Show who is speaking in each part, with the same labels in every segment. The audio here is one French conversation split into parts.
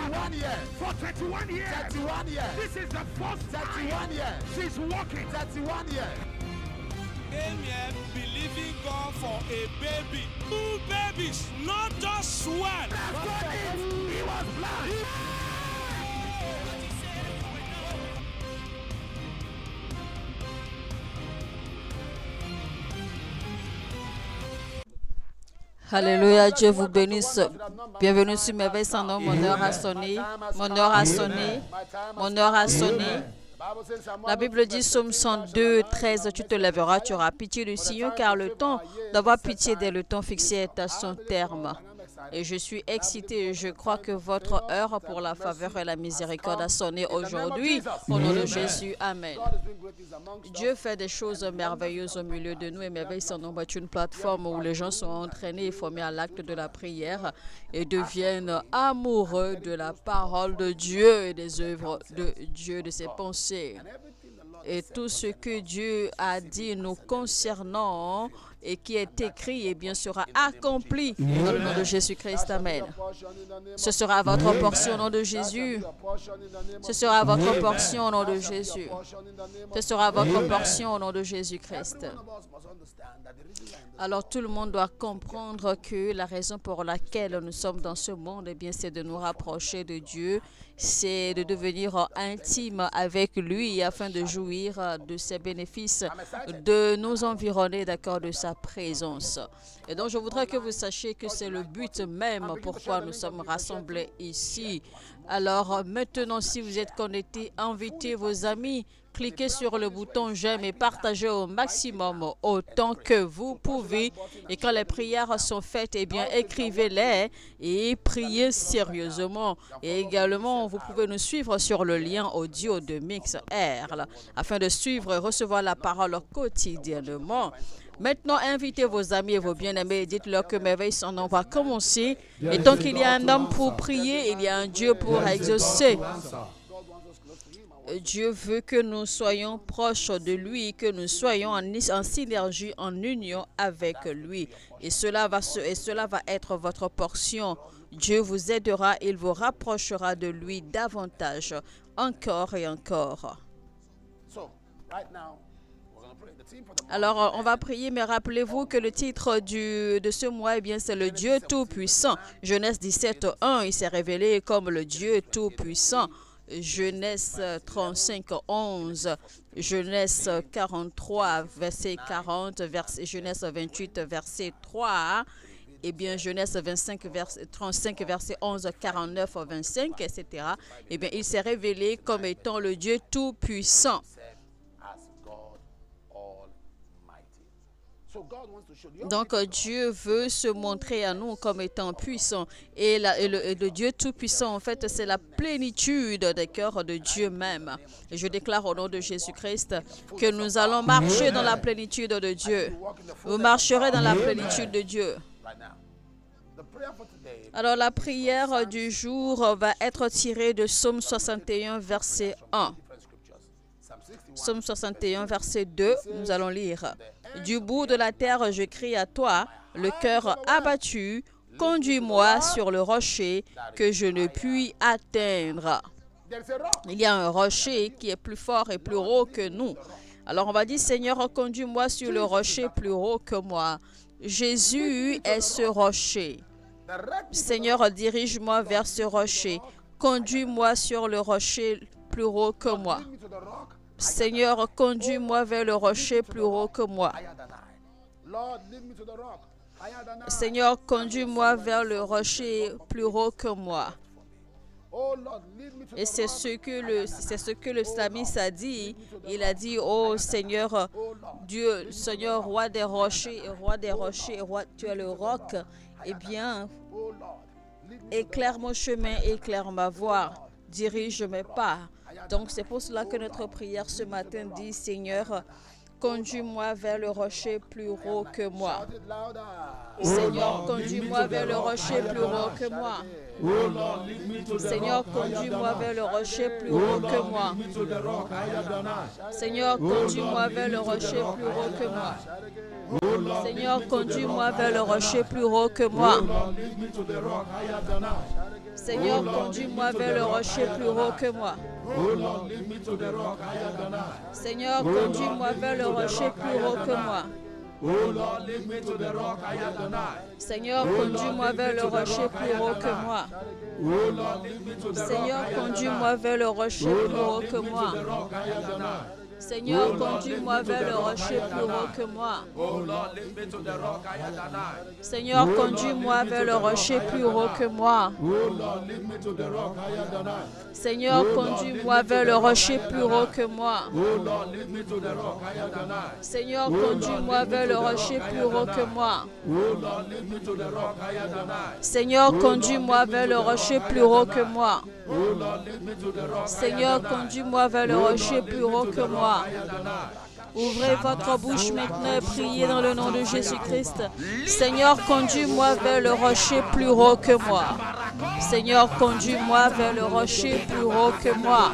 Speaker 1: 31 years.
Speaker 2: For 31 years.
Speaker 1: 31 years.
Speaker 2: This is the first
Speaker 1: 31
Speaker 2: time
Speaker 1: years.
Speaker 2: she's walking.
Speaker 1: 31 years.
Speaker 3: Came here believing God for a baby. 2 babies, not just one.
Speaker 2: He was blind.
Speaker 4: Alléluia, Dieu vous bénisse. Bienvenue sur Merveille sans nom. Mon heure a sonné. Mon heure a sonné. Mon heure a sonné. La Bible dit, Psaume 102, 13, tu te lèveras, tu auras pitié du Sion, car le temps d'avoir pitié dès le temps fixé est à son terme. Et je suis excité et je crois que votre heure pour la faveur et la miséricorde a sonné aujourd'hui. Au nom de Jésus, Amen. Dieu fait des choses merveilleuses au milieu de nous et Merveille sans nom est une plateforme où les gens sont entraînés et formés à l'acte de la prière et deviennent amoureux de la parole de Dieu et des œuvres de Dieu, de ses pensées. Et tout ce que Dieu a dit nous concernant et qui est écrit, eh bien, sera accompli dans le nom de Jésus-Christ. Amen. Ce sera votre portion au nom de Jésus. Ce sera votre portion au nom de Jésus. Ce sera votre portion au nom de Jésus-Christ. Alors tout le monde doit comprendre que la raison pour laquelle nous sommes dans ce monde, eh bien, c'est de nous rapprocher de Dieu, c'est de devenir intime avec lui afin de jouir de ses bénéfices, de nous environner, d'accord, de sa présence. Et donc je voudrais que vous sachiez que c'est le but même pourquoi nous sommes rassemblés ici. Alors maintenant, si vous êtes connectés, invitez vos amis. Cliquez sur le bouton j'aime et partagez au maximum autant que vous pouvez. Et quand les prières sont faites, eh bien, écrivez-les et priez sérieusement. Et également, vous pouvez nous suivre sur le lien audio de MixR afin de suivre et recevoir la parole quotidiennement. Maintenant, invitez vos amis et vos bien-aimés et dites-leur que Merveille sans nom va commencer. Et tant qu'il y a un homme pour prier, il y a un Dieu pour exaucer. Dieu veut que nous soyons proches de lui, que nous soyons en synergie, en union avec lui. Et cela va être votre portion. Dieu vous aidera, il vous rapprochera de lui davantage, encore et encore. Alors, on va prier, mais rappelez-vous que le titre de ce mois, eh bien, c'est le Dieu Tout-Puissant. Genèse 17, 1, il s'est révélé comme le Dieu Tout-Puissant. Genèse 35, 11, Genèse 43, verset 40, Genèse 28, verset 3, et bien Genèse 35, verset 11, 49, 25, etc. Et bien il s'est révélé comme étant le Dieu Tout-Puissant. Donc Dieu veut se montrer à nous comme étant puissant. Et le Dieu Tout-Puissant, en fait, c'est la plénitude des cœurs de Dieu même. Et je déclare au nom de Jésus-Christ que nous allons marcher dans la plénitude de Dieu. Vous marcherez dans la plénitude de Dieu. Alors la prière du jour va être tirée de Psaume 61, verset 1. Psaume 61, verset 2, nous allons lire. Du bout de la terre, je crie à toi, le cœur abattu, conduis-moi sur le rocher que je ne puis atteindre. Il y a un rocher qui est plus fort et plus haut que nous. Alors on va dire, Seigneur, conduis-moi sur le rocher plus haut que moi. Jésus est ce rocher. Seigneur, dirige-moi vers ce rocher. Conduis-moi sur le rocher plus haut que moi. Seigneur, conduis-moi vers le rocher plus haut que moi. Seigneur, conduis-moi vers le rocher plus haut que moi. Et c'est ce que le psalmiste a dit. Il a dit, oh Seigneur, Dieu, Seigneur, roi des rochers, roi, tu es le roc. Eh bien, éclaire mon chemin, éclaire ma voie, dirige mes pas. Donc, c'est pour cela que notre prière ce matin dit, Seigneur, conduis-moi vers le rocher plus haut que moi.
Speaker 2: Shout it louder.
Speaker 4: Seigneur, conduis-moi vers le rocher plus haut que moi.
Speaker 1: Oh Lord, lead me to the
Speaker 4: Seigneur,
Speaker 1: rock higher
Speaker 4: conduis-moi
Speaker 1: than
Speaker 4: vers
Speaker 1: I.
Speaker 4: le rocher plus
Speaker 1: Oh
Speaker 4: haut que
Speaker 1: Lord,
Speaker 4: moi.
Speaker 1: lead me to the rock higher than I.
Speaker 4: Seigneur, conduis-moi vers le rocher plus haut que moi.
Speaker 1: Oh Lord,
Speaker 4: Seigneur,
Speaker 1: lead me to the
Speaker 4: conduis-moi
Speaker 1: rock
Speaker 4: vers le
Speaker 1: higher than
Speaker 4: rocher
Speaker 1: I.
Speaker 4: plus haut que
Speaker 1: Oh
Speaker 4: moi.
Speaker 1: Lord, lead me to the rock higher than I.
Speaker 4: Seigneur, conduis-moi vers le rocher plus haut que moi.
Speaker 1: Oh Lord, lead me to the rock higher than I.
Speaker 4: Seigneur, conduis-moi vers le rocher plus haut que moi.
Speaker 1: Oh Lord, lead me to the rock higher than I.
Speaker 4: Seigneur, conduis-moi vers le rocher plus haut que moi.
Speaker 1: Oh Lord, lead me to the rock
Speaker 4: Seigneur,
Speaker 1: higher than I.
Speaker 4: conduis-moi vers le rocher
Speaker 1: Oh
Speaker 4: plus
Speaker 1: Lord,
Speaker 4: haut
Speaker 1: lead
Speaker 4: que
Speaker 1: me to
Speaker 4: moi.
Speaker 1: the rock higher than I.
Speaker 4: Seigneur, conduis-moi vers le rocher plus haut que moi.
Speaker 1: Oh Lord, lead me to the rock higher than I.
Speaker 4: Seigneur, conduis-moi vers le rocher plus haut que moi.
Speaker 1: Oh Lord, lead me to the rock higher than I.
Speaker 4: Seigneur, conduis-moi vers le rocher plus haut que moi.
Speaker 1: Oh Lord, lead me to the rock higher than I.
Speaker 4: Seigneur, conduis-moi vers le rocher plus haut que moi.
Speaker 1: Oh Lord, lead me to the rock higher than I.
Speaker 4: Seigneur, conduis-moi vers le rocher plus haut que moi.
Speaker 1: Oh Lord, lead me to the rock
Speaker 4: Seigneur, conduis-moi vers le rocher plus haut que moi.
Speaker 1: higher than I.
Speaker 4: Ouvrez votre bouche maintenant et priez dans le nom de Jésus-Christ. Seigneur, conduis-moi vers le rocher plus haut que moi. Seigneur, conduis-moi vers le rocher plus haut que moi.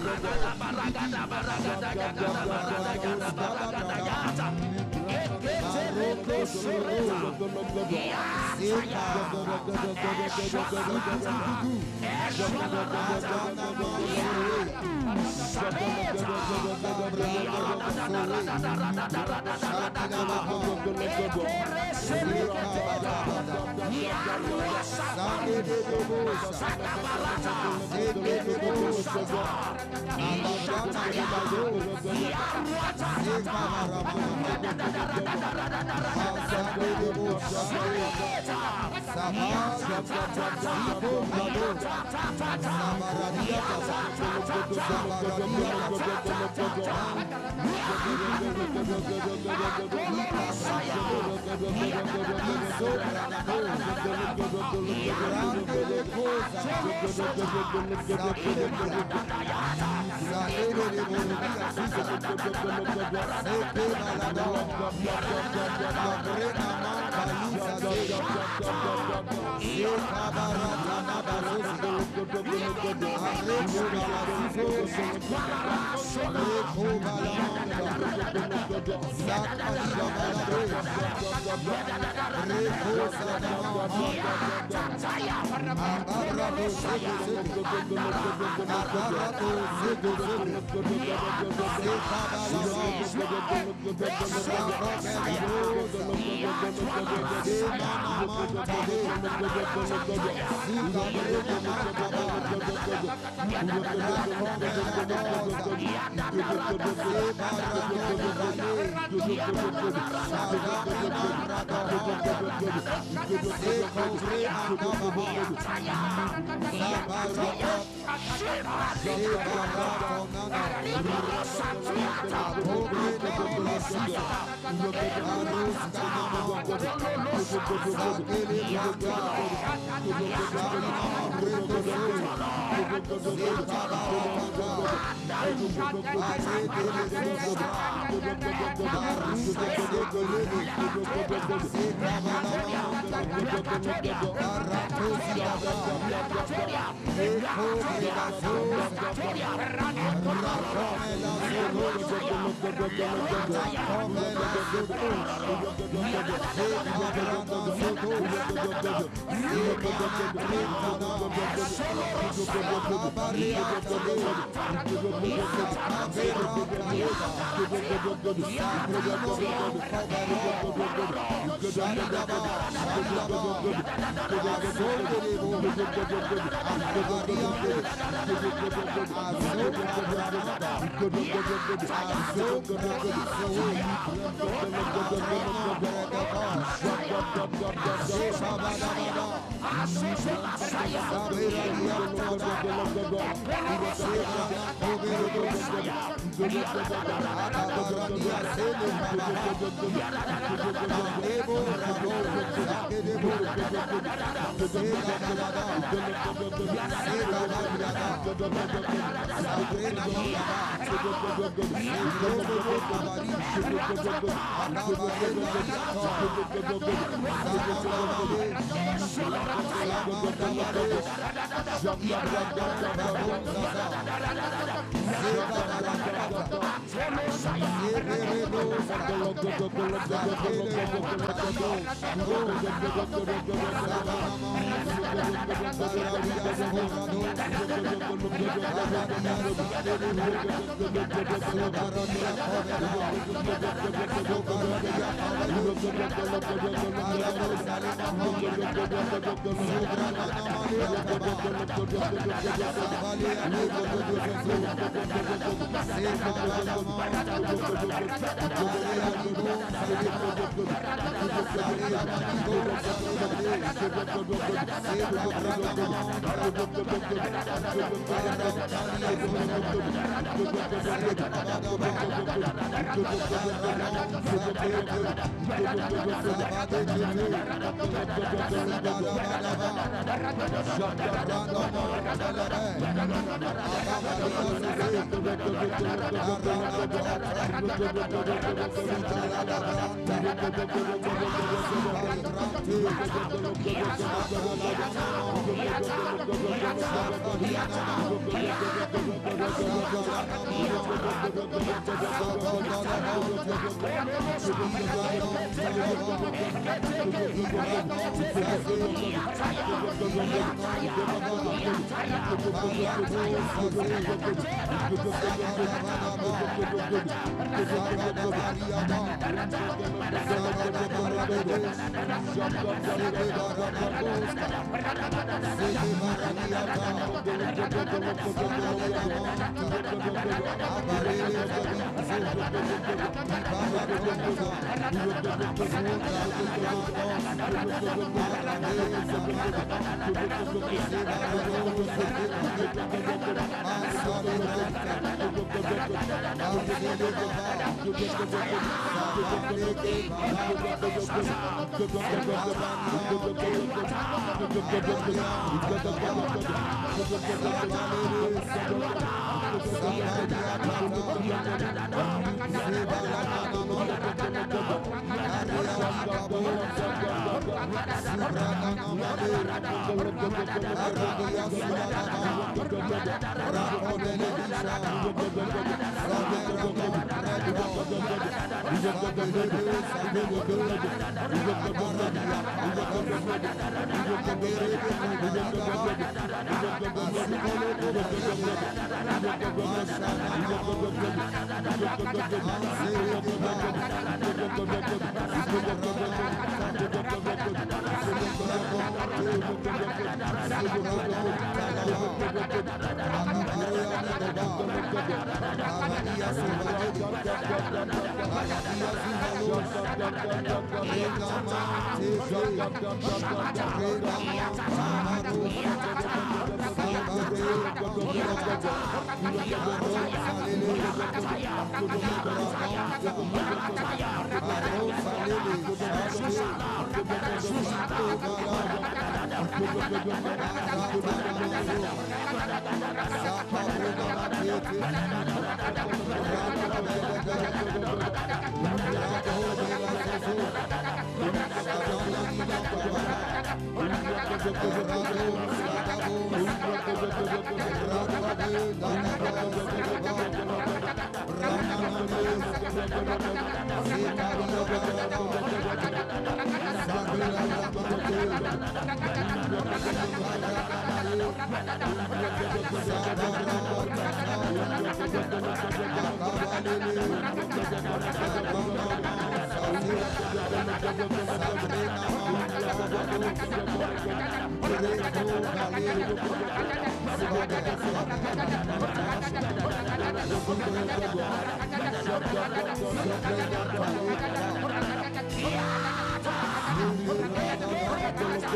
Speaker 2: Yes,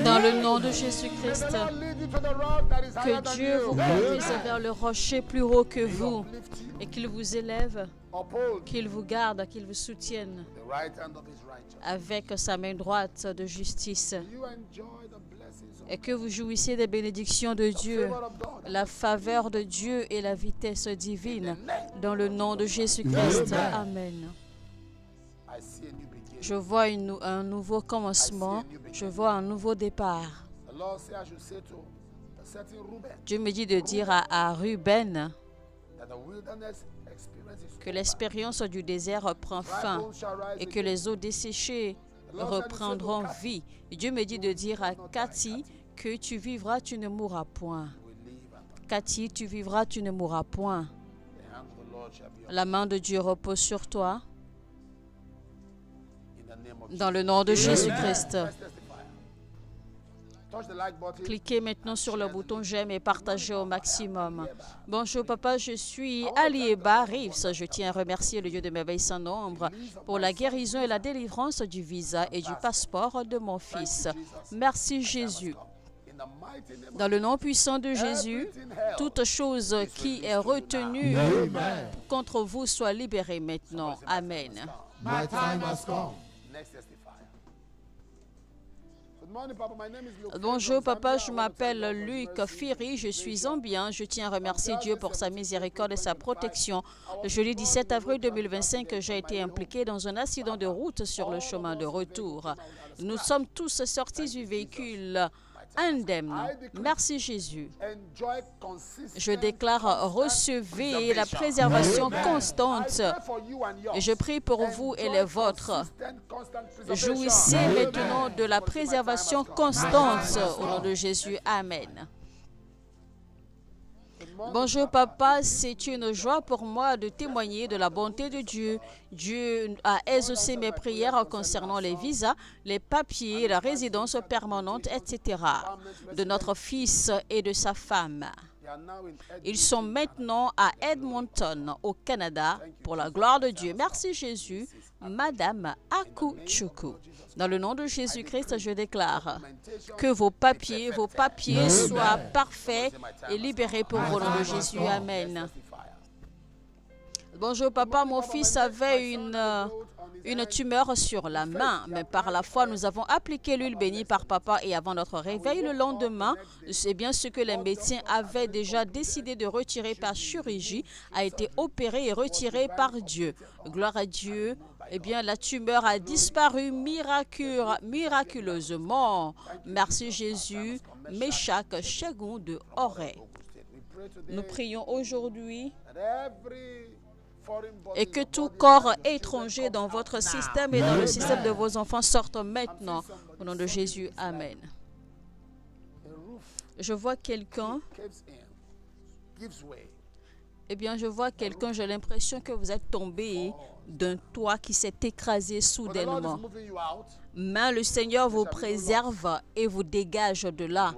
Speaker 4: Dans le nom de Jésus-Christ, que Dieu vous conduise vers le rocher plus haut que vous et qu'il vous élève, qu'il vous garde, qu'il vous soutienne avec sa main droite de justice et que vous jouissiez des bénédictions de Dieu, la faveur de Dieu et la vitesse divine. Dans le nom de Jésus-Christ, Amen. Je vois un nouveau commencement, je vois un nouveau départ. Dieu me dit de dire à Ruben que l'expérience du désert prend fin et que les eaux desséchées reprendront vie. Et Dieu me dit de dire à Cathy que tu vivras, tu ne mourras point. Cathy, tu vivras, tu ne mourras point. La main de Dieu repose sur toi. Dans le nom de Jésus-Christ. Cliquez maintenant sur le bouton j'aime et partagez au maximum. Bonjour papa, je suis Alieba Reeves. Je tiens à remercier le Dieu de merveilles sans nombre pour la guérison et la délivrance du visa et du passeport de mon fils. Merci Jésus. Dans le nom puissant de Jésus, toute chose qui est retenue contre vous soit libérée maintenant. Amen.
Speaker 1: My time has come.
Speaker 4: Bonjour papa, je m'appelle Luc Firi, je suis zambien. Je tiens à remercier Dieu pour sa miséricorde et sa protection. Le jeudi 17 avril 2025, j'ai été impliqué dans un accident de route sur le chemin de retour. Nous sommes tous sortis du véhicule indemne. Merci Jésus. Je déclare, recevez la préservation constante. Et je prie pour vous et les vôtres. Jouissez maintenant de la préservation constante au nom de Jésus. Amen. Bonjour papa, c'est une joie pour moi de témoigner de la bonté de Dieu. Dieu a exaucé mes prières concernant les visas, les papiers, la résidence permanente, etc. de notre fils et de sa femme. Ils sont maintenant à Edmonton, au Canada, pour la gloire de Dieu. Merci Jésus, Madame Akuchuku. Dans le nom de Jésus-Christ, je déclare que vos papiers soient parfaits et libérés pour vous, au nom de Jésus. Amen. Bonjour papa, mon fils avait une tumeur sur la main, mais par la foi, nous avons appliqué l'huile bénie par papa et avant notre réveil le lendemain, c'est bien ce que les médecins avaient déjà décidé de retirer par chirurgie a été opéré et retiré par Dieu. Gloire à Dieu. Eh bien, la tumeur a disparu miraculeusement. Merci Jésus. Meshach Shegun de Oré. Nous prions aujourd'hui et que tout corps étranger dans votre système et dans le système de vos enfants sorte maintenant. Au nom de Jésus, Amen. Je vois quelqu'un. Eh bien, je vois quelqu'un, j'ai l'impression que vous êtes tombé d'un toit qui s'est écrasé soudainement. Mais le Seigneur vous préserve et vous dégage de là.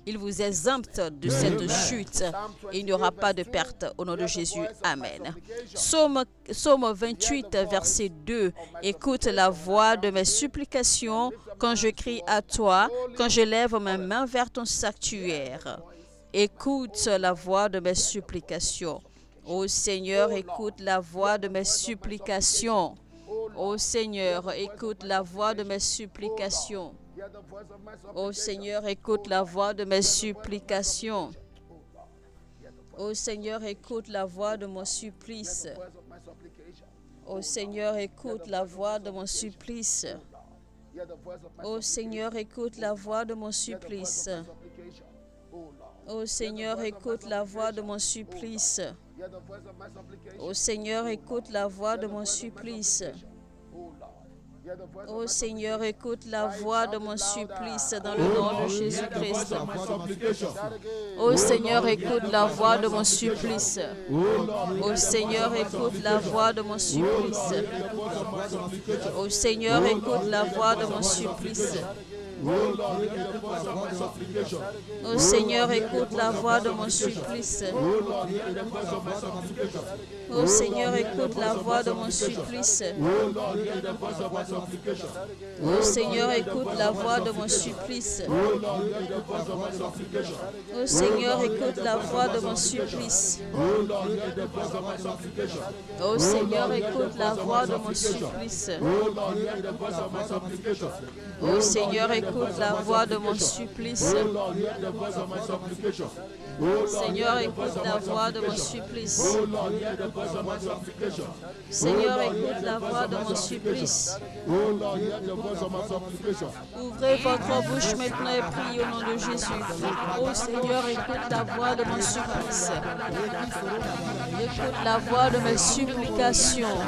Speaker 4: Il vous exempte de cette chute et il n'y aura pas de perte au nom de Jésus. Amen. Psaume 28, verset 2. Écoute la voix de mes supplications quand je crie à toi, quand je lève ma main vers ton sanctuaire. Écoute la voix de mes supplications. Ô Seigneur, écoute la voix de mes supplications. Ô Seigneur, écoute la voix de mes supplications. Ô Seigneur, écoute la voix de mes supplications. Ô Seigneur, écoute la voix de mon supplice. Ô Seigneur, écoute la voix de mon supplice. Ô Seigneur, écoute la voix de mon supplice. Ô Seigneur, écoute la voix de mon supplice. Ô Seigneur, écoute la voix de mon supplice. Ô Seigneur, écoute la voix de mon supplice dans le nom de Jésus-Christ. Ô Seigneur, écoute la voix de mon supplice. Ô Seigneur, écoute la voix de mon supplice. Ô Seigneur, écoute la voix de mon supplice. Ô Seigneur, écoute la voix de mon supplice. Ô Seigneur, écoute la voix de mon supplice. Ô Seigneur, écoute la voix de mon supplice. Ô Seigneur, écoute la voix de mon supplice. Ô Seigneur, écoute la voix de mon supplice. Ô Seigneur, écoute la voix de mon supplice. Seigneur, écoute la voix de mon supplice. Seigneur, écoute la voix de mon supplice. Ouvrez votre bouche maintenant et priez au nom de Jésus. Ô Seigneur, écoute la voix de mon supplice. Écoute la voix de mes supplications.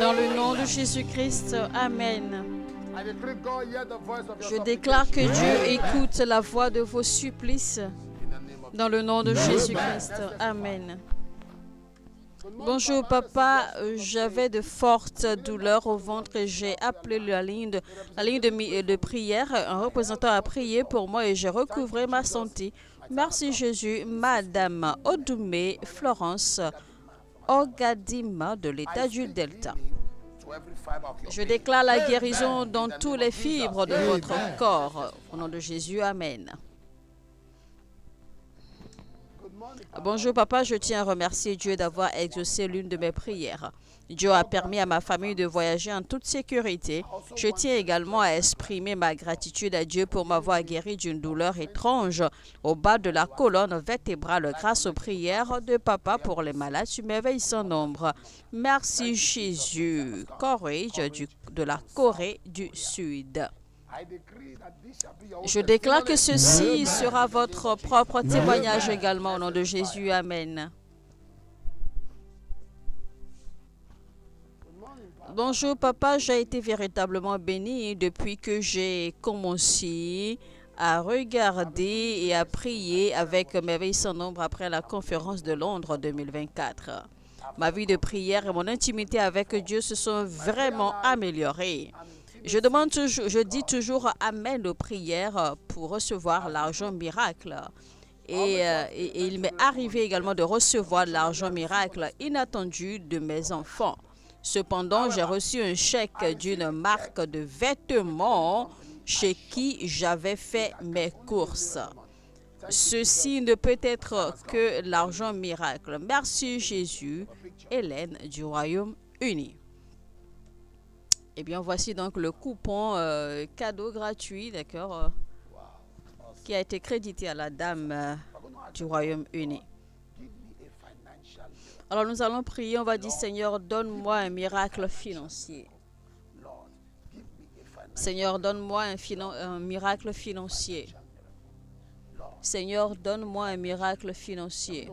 Speaker 4: Dans le nom de Jésus-Christ, Amen. Je déclare que Dieu écoute la voix de vos supplices. Dans le nom de Jésus-Christ, Amen. Bonjour papa, j'avais de fortes douleurs au ventre et j'ai appelé la ligne de prière. Un représentant a prié pour moi et j'ai recouvré ma santé. Merci Jésus. Madame Odoumé Florence Ogadima de l'État du Delta. Je déclare la guérison dans tous les fibres de votre corps. Au nom de Jésus, Amen. Bonjour papa, je tiens à remercier Dieu d'avoir exaucé l'une de mes prières. Dieu a permis à ma famille de voyager en toute sécurité. Je tiens également à exprimer ma gratitude à Dieu pour m'avoir guéri d'une douleur étrange au bas de la colonne vertébrale grâce aux prières de papa pour les malades. Tu m'éveilles sans nombre. Merci Jésus. Courage de la Corée du Sud. Je déclare que ceci sera votre propre témoignage également au nom de Jésus. Amen. Bonjour papa, j'ai été véritablement béni depuis que j'ai commencé à regarder et à prier avec Merveille sans nombre après la conférence de Londres 2024. Ma vie de prière et mon intimité avec Dieu se sont vraiment améliorées. Je dis toujours Amen aux prières pour recevoir l'argent miracle. Et il m'est arrivé également de recevoir l'argent miracle inattendu de mes enfants. Cependant, j'ai reçu un chèque d'une marque de vêtements chez qui j'avais fait mes courses. Ceci ne peut être que l'argent miracle. Merci Jésus. Hélène du Royaume-Uni. Eh bien, voici donc le coupon cadeau gratuit, d'accord, qui a été crédité à la dame du Royaume-Uni. Alors, nous allons prier, on va dire, Seigneur, donne-moi un miracle financier. Seigneur, donne-moi un miracle financier. Seigneur, donne-moi un miracle financier.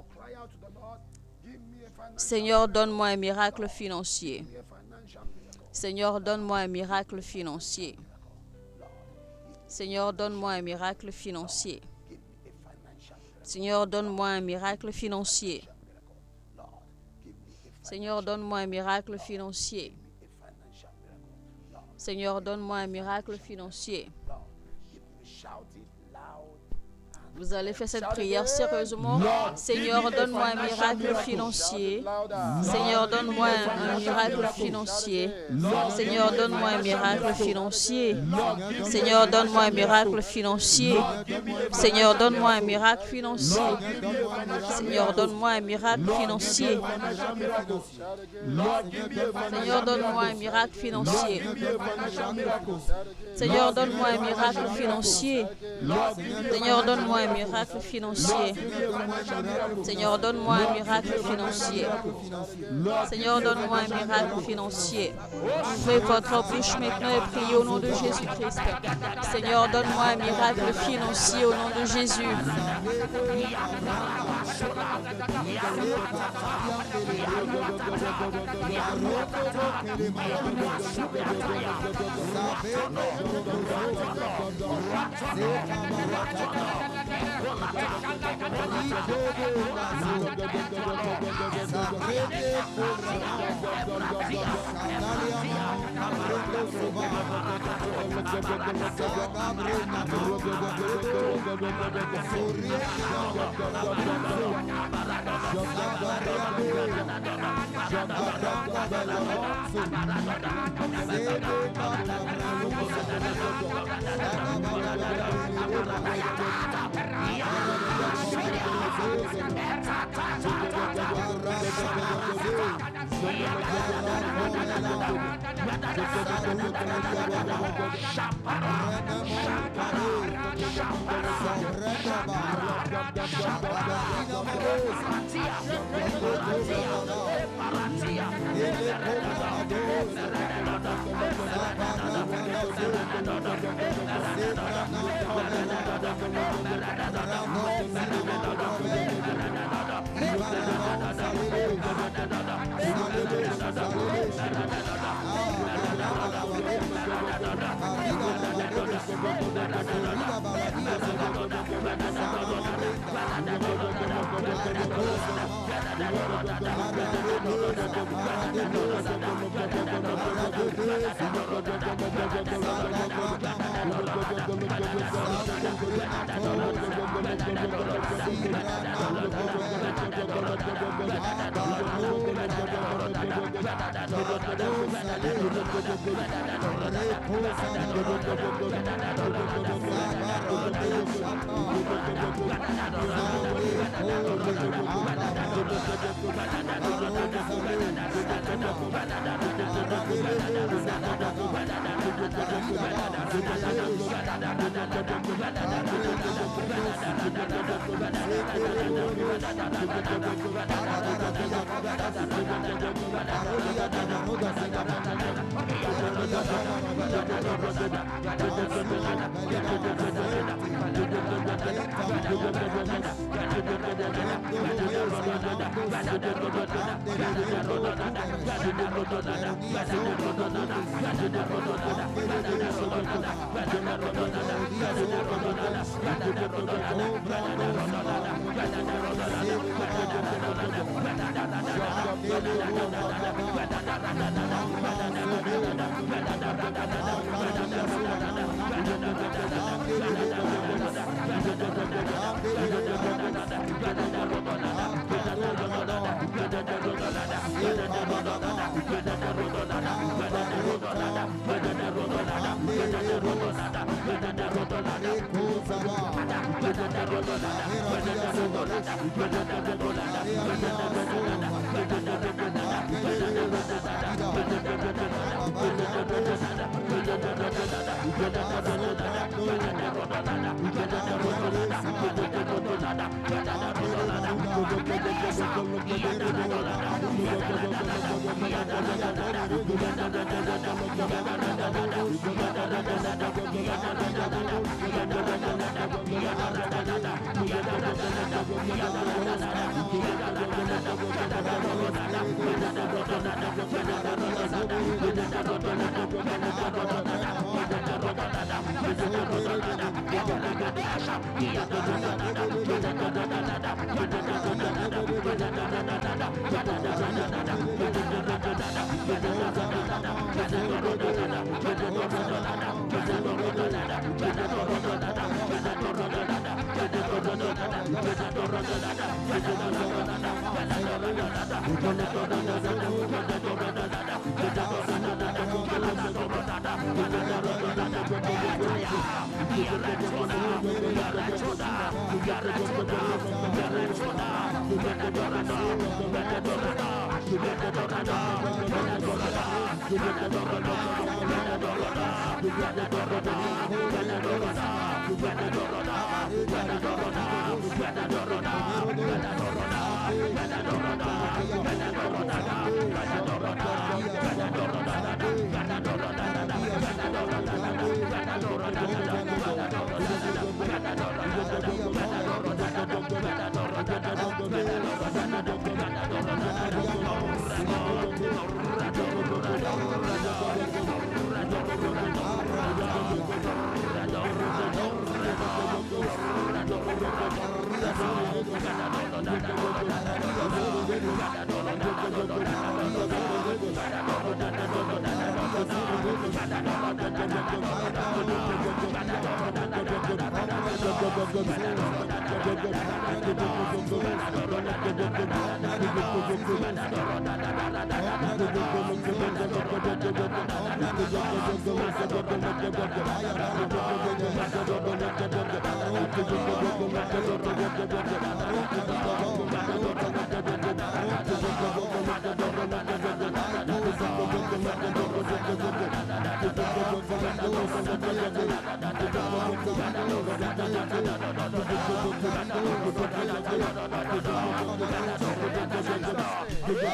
Speaker 4: Seigneur, donne-moi un miracle financier. Seigneur, donne-moi un miracle financier. Seigneur, donne-moi un miracle financier. Seigneur, donne-moi un miracle financier. Seigneur, donne-moi un miracle financier. Seigneur, donne-moi un miracle financier. Vous allez faire cette prière sérieusement. Seigneur, donne-moi un miracle financier. Seigneur, donne-moi un miracle financier. Seigneur, donne-moi un miracle financier. Seigneur, donne-moi un miracle financier. Seigneur, donne-moi un miracle financier. Seigneur, donne-moi un miracle financier. Seigneur, donne-moi un miracle financier. Seigneur, donne-moi un miracle financier. Seigneur, donne-moi un miracle financier. Seigneur, donne-moi un miracle financier. Seigneur, donne-moi un miracle financier. Ouvrez votre bouche maintenant et priez au nom de Jésus-Christ. Seigneur, donne-moi un miracle financier au nom de Jésus.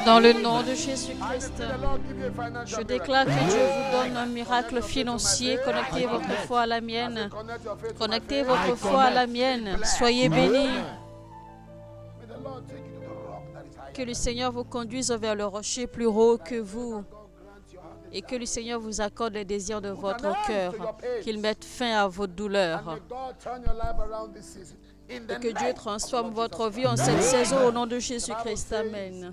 Speaker 4: Dans le nom de Jésus-Christ, je déclare que Dieu vous donne un miracle financier. Connectez votre foi à la mienne. Connectez votre foi à la mienne. Soyez bénis. Que le Seigneur vous conduise vers le rocher plus haut que vous. Et que le Seigneur vous accorde les désirs de votre cœur. Qu'il mette fin à vos douleurs. Et que Dieu transforme votre vie en cette saison au nom de Jésus-Christ. Amen.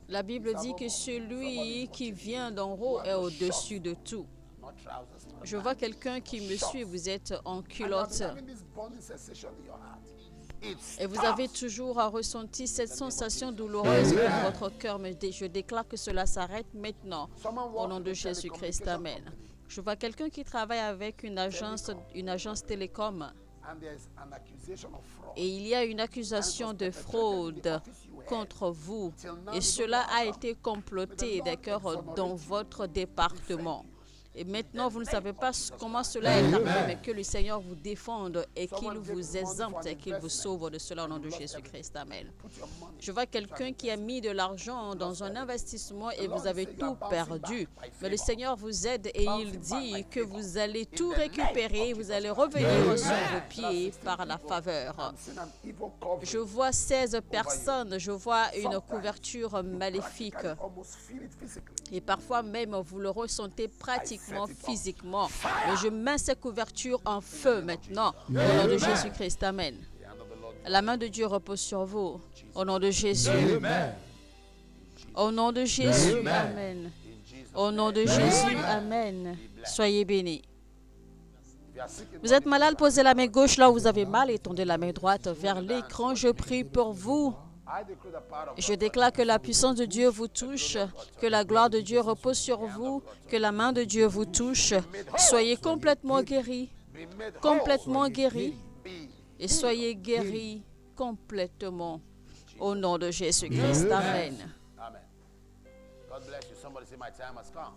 Speaker 4: La Bible dit que celui qui vient d'en haut est au-dessus de tout. Je vois quelqu'un qui me suit, vous êtes en culotte. Et vous avez toujours ressenti cette sensation douloureuse dans votre cœur. Mais je déclare que cela s'arrête maintenant au nom de Jésus-Christ. Amen. Je vois quelqu'un qui travaille avec une agence télécom. Et il y a une accusation de fraude contre vous. Et cela a été comploté, d'accord, dans votre département. Et maintenant, vous ne savez pas comment cela est arrivé, mais que le Seigneur vous défende et qu'il vous exempte et qu'il vous sauve de cela au nom de Jésus-Christ. Amen. Je vois quelqu'un qui a mis de l'argent dans un investissement et vous avez tout perdu. Mais le Seigneur vous aide et il dit que vous allez tout récupérer, vous allez revenir sur vos pieds par la faveur. Je vois 16 personnes, je vois une couverture maléfique. Et parfois même, vous le ressentez pratiquement physiquement. Mais je mets ces couvertures en feu maintenant. Au nom de Jésus-Christ. Amen. La main de Dieu repose sur vous. Au nom de Jésus. Au nom de Jésus. Amen. Au nom de Jésus. Amen. Soyez bénis. Vous êtes malade, posez la main gauche là où vous avez mal et tendez la main droite vers l'écran. Je prie pour vous. Je déclare que la puissance de Dieu vous touche, que la gloire de Dieu repose sur vous, que la main de Dieu vous touche. Soyez complètement guéris, et soyez guéris complètement au nom de Jésus-Christ. Amen.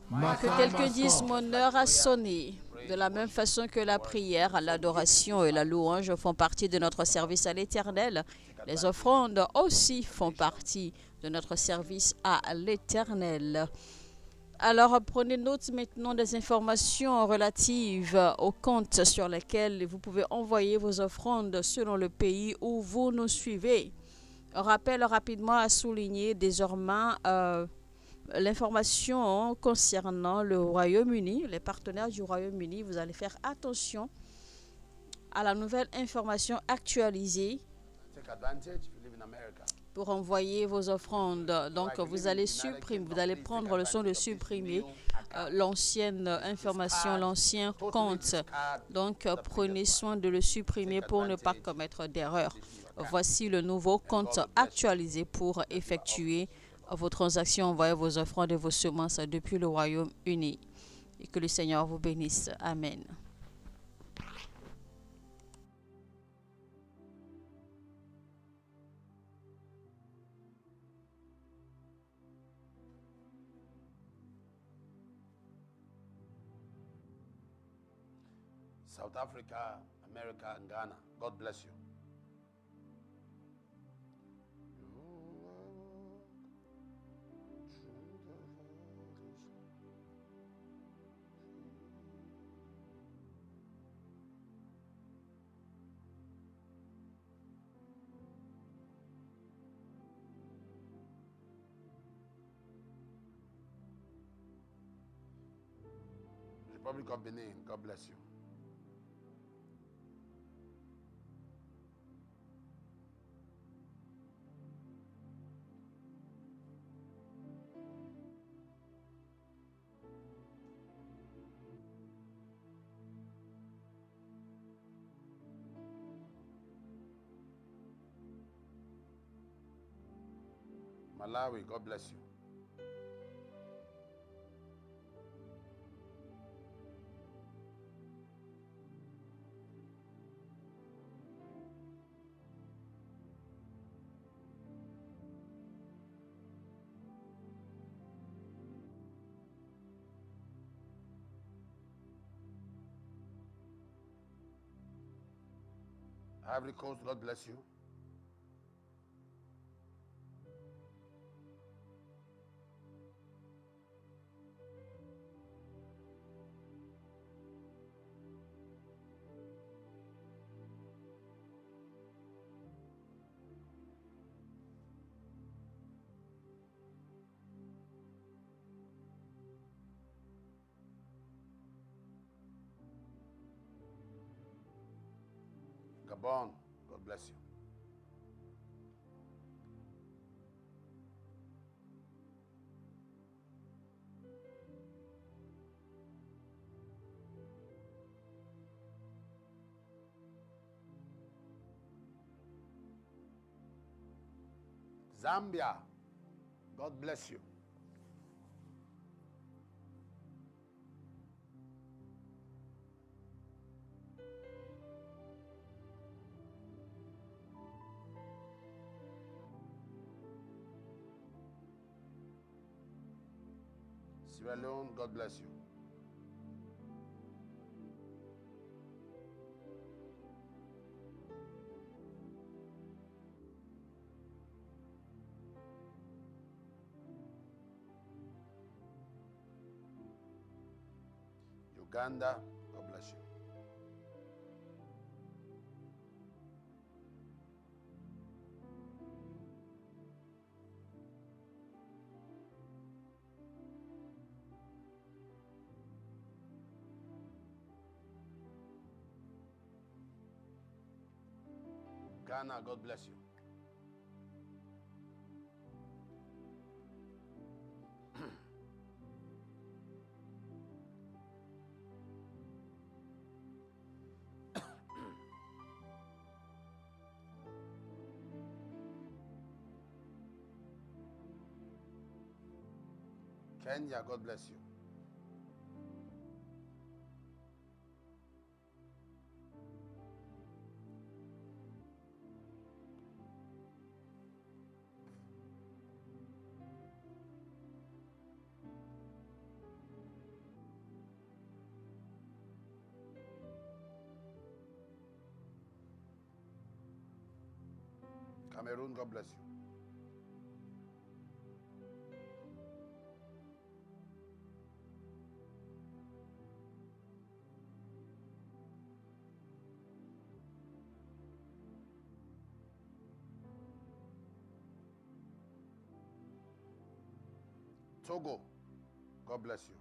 Speaker 1: My
Speaker 4: Que
Speaker 1: time
Speaker 4: quelqu'un
Speaker 1: has
Speaker 4: dise,
Speaker 1: come.
Speaker 4: mon heure a sonné. De la même façon que la prière, l'adoration et la louange font partie de notre service à l'Éternel, les offrandes aussi font partie de notre service à l'Éternel. Alors, prenez note maintenant des informations relatives aux comptes sur lesquels vous pouvez envoyer vos offrandes selon le pays où vous nous suivez. Un rappel rapidement à souligner désormais l'information concernant le Royaume-Uni, les partenaires du Royaume-Uni. Vous allez faire attention à la nouvelle information actualisée pour envoyer vos offrandes. Donc, vous allez supprimer, vous allez prendre le soin de supprimer l'ancienne information, l'ancien compte. Donc, prenez soin de le supprimer pour ne pas commettre d'erreur. Voici le nouveau compte actualisé pour effectuer vos transactions, envoyer vos offrandes et vos semences depuis le Royaume-Uni. Et que le Seigneur vous bénisse. Amen.
Speaker 5: South Africa, America, and Ghana. God bless you. Republic of Benin, God bless you. Malawi, God bless you. Ivory Coast, God bless you. Gabon, God bless you. Zambia, God bless you. Sierra Leone, God bless you. Uganda, God bless you. Ghana, God bless you. Kenya, God bless you. Cameroon, God bless you. Togo, God bless you.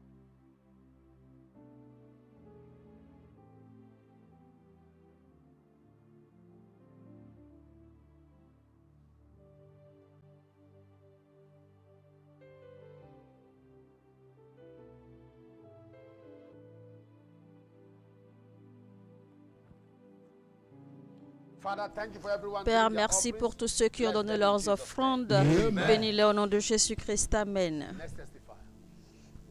Speaker 5: Father, thank you for everyone.
Speaker 4: Père, merci pour tous ceux qui ont donné leurs offrandes. Bénis-les au nom de Jésus-Christ. Amen.
Speaker 5: Let's testify.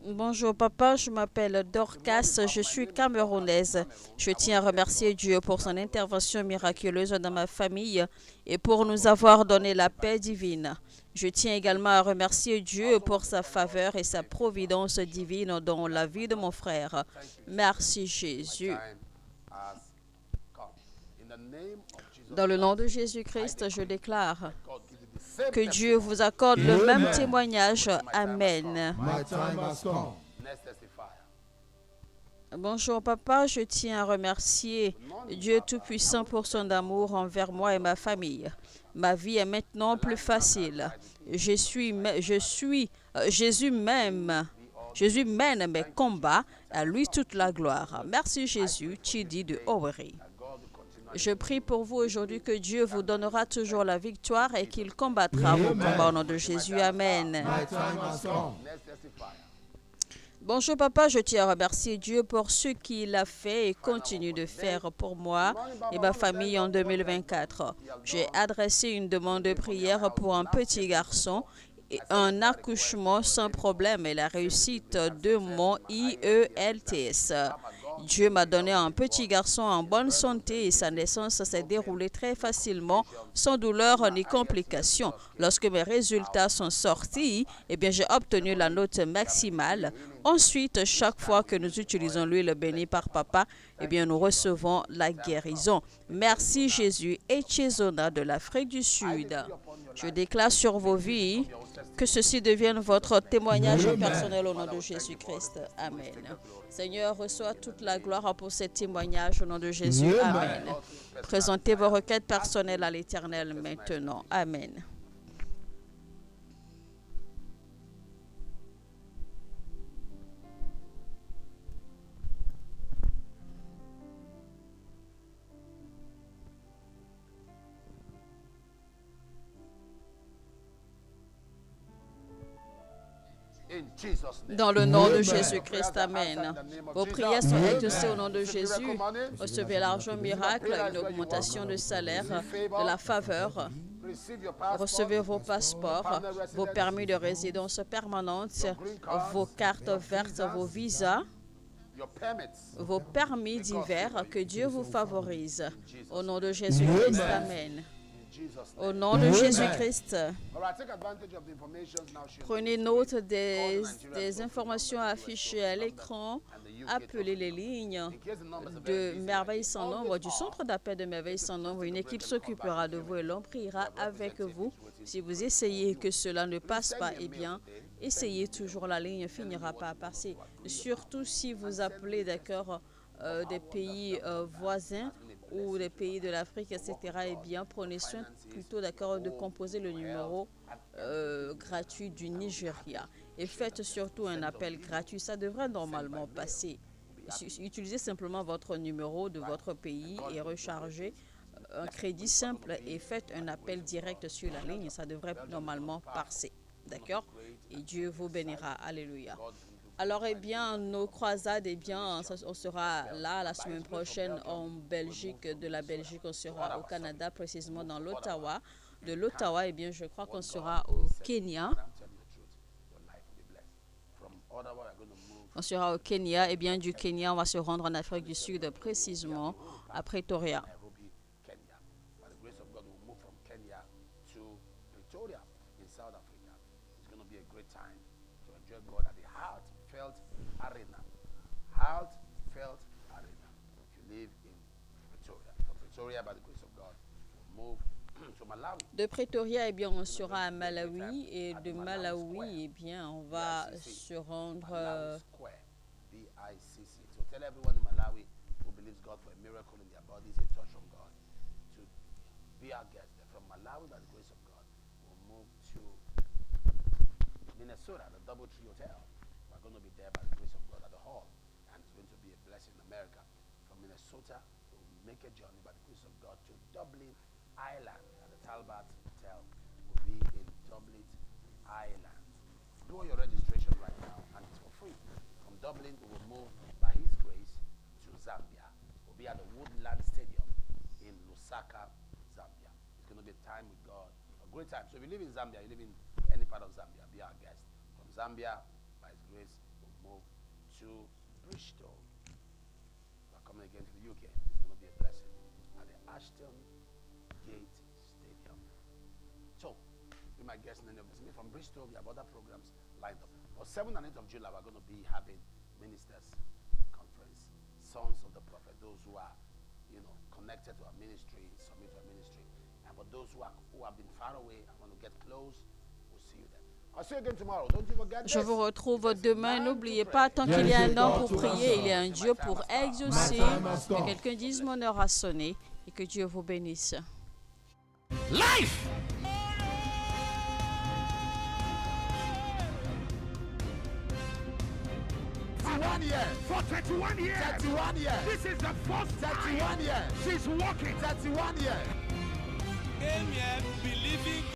Speaker 4: Bonjour papa, je m'appelle Dorcas, je suis camerounaise. Je tiens à remercier Dieu pour son intervention miraculeuse dans ma famille et pour nous avoir donné la paix divine. Je tiens également à remercier Dieu pour sa faveur et sa providence divine dans la vie de mon frère. Merci Jésus.
Speaker 5: Time has come. In the name of Jesus,
Speaker 4: Dans le nom de Jésus-Christ, je déclare
Speaker 5: God give you the same
Speaker 4: que Dieu vous accorde le même témoignage. Amen.
Speaker 1: My time has come.
Speaker 5: Next testifier.
Speaker 4: Bonjour papa, je tiens à remercier Dieu Tout-Puissant pour son amour envers moi et ma famille. Ma vie est maintenant plus facile. Jésus mène mes combats, à lui toute la gloire. Merci Jésus, Chidi de Owerri. Je prie pour vous aujourd'hui que Dieu vous donnera toujours la victoire et qu'il combattra vos combats au nom de Jésus. Amen.
Speaker 1: My time has come.
Speaker 5: Next testifier.
Speaker 4: Bonjour papa, je tiens à remercier Dieu pour ce qu'il a fait et continue de faire pour moi et ma famille en 2024. J'ai adressé une demande de prière pour un petit garçon et un accouchement sans problème et la réussite de mon IELTS. Dieu m'a donné un petit garçon en bonne santé et sa naissance s'est déroulée très facilement, sans douleur ni complications. Lorsque mes résultats sont sortis, j'ai obtenu la note maximale. Ensuite, chaque fois que nous utilisons l'huile bénie par papa, nous recevons la guérison. Merci Jésus et Chezona de l'Afrique du Sud. Je déclare sur vos vies que ceci devienne votre témoignage personnel au nom de Jésus-Christ. Amen. Seigneur, reçois toute la gloire pour ce témoignage au nom de Jésus. Amen. Présentez vos requêtes personnelles à l'Éternel maintenant. Amen.
Speaker 5: In Jesus' name.
Speaker 4: Dans le nom de Jésus-Christ, Amen. Vos prières sont exaucées au nom de Jésus. Recevez l'argent miracle, une augmentation de salaire, de la faveur.
Speaker 5: Receive your passport,
Speaker 4: Recevez vos passeports, vos permis de résidence permanente, vos cartes vertes, vos visas,
Speaker 5: your permits.
Speaker 4: vos permis divers. Que Dieu vous favorise. Au nom de Jésus-Christ, Amen.
Speaker 5: In Jesus' name.
Speaker 4: Au nom de Jésus-Christ.
Speaker 5: All right, take advantage of the information now shared.
Speaker 4: Prenez note des informations affichées à l'écran. Appelez les lignes
Speaker 5: In case the numbers are
Speaker 4: de
Speaker 5: very busy,
Speaker 4: Merveille sans nombre, du centre d'appel de Merveille sans nombre. Une équipe s'occupera de vous et l'on priera avec vous. Si vous essayez que cela ne passe pas, essayez toujours, la ligne finira par passer. Surtout si vous appelez, d'accord, des pays voisins ou des pays de l'Afrique, etc., prenez soin plutôt, d'accord, de composer le numéro gratuit du Nigeria. Et faites surtout un appel gratuit. Ça devrait normalement passer. Utilisez simplement votre numéro de votre pays et rechargez un crédit simple et faites un appel direct sur la ligne. Ça devrait normalement passer. D'accord? Et Dieu vous bénira. Alléluia. Alors, nos croisades, on sera là la semaine prochaine en Belgique. De la Belgique, on sera au Canada, précisément dans l'Ottawa. De l'Ottawa, je crois qu'on sera au Kenya. On sera au Kenya. Du Kenya, on va se rendre en Afrique du Sud, précisément à Pretoria.
Speaker 5: Nairobi, Kenya. By the grace of God, we'll move from Kenya to Pretoria in South Africa. It's going to be a great time to enjoy God at the Heartfelt Arena. Heartfelt Arena. If you live in Pretoria, from Pretoria, by the grace of God, we'll move to Malawi.
Speaker 4: De Pretoria, eh bien, on sera à Malawi. Et de Malawi, eh bien, on va se rendre
Speaker 5: Malawi Square, BICC. So tell everyone in Malawi who believes God for a miracle in their bodies, a touch from God, to be our guest. From Malawi, by the grace of God, we'll move to Minnesota, the Doubletree Hotel. We're going to be there by the grace of God at the hall, and it's going to be a blessing in America. From Minnesota, we'll make a journey by the grace of God to Dublin, Ireland, at the Talbot Hotel. We'll be in Dublin, Ireland. Do all your registration right now, and it's for free. From Dublin, we will move by His grace to Zambia. We'll be at the Woodland Stadium in Lusaka, Zambia. It's going to be a time with God, a great time. So if you live in Zambia, you live in any part of Zambia, be our guest. From Zambia, by His grace, we'll move to Bristol. We're coming again to the UK. It's going to be a blessing at the Ashton Gate Stadium. So, be my guest in any of this. From Bristol, we have other programs lined up. For 7th and 8th of July, we're going to be having ministers conference, sons of the prophet, those who are, connected to our ministry, submit to our ministry. And for those who have been far away and want to get close, we'll see you then. I'll see you again tomorrow. Don't you forget
Speaker 4: Je
Speaker 5: this.
Speaker 4: vous retrouve demain. N'oubliez pas, tant qu'il y a un homme pour prier, il y a un Dieu pour exaucer. Que quelqu'un dise mon heure a sonné et que Dieu vous bénisse.
Speaker 2: Life. For 31 years.
Speaker 1: 31 years.
Speaker 2: This is the first
Speaker 1: 31
Speaker 2: time
Speaker 1: years.
Speaker 2: she's walking.
Speaker 1: 31 years.
Speaker 3: Came here believing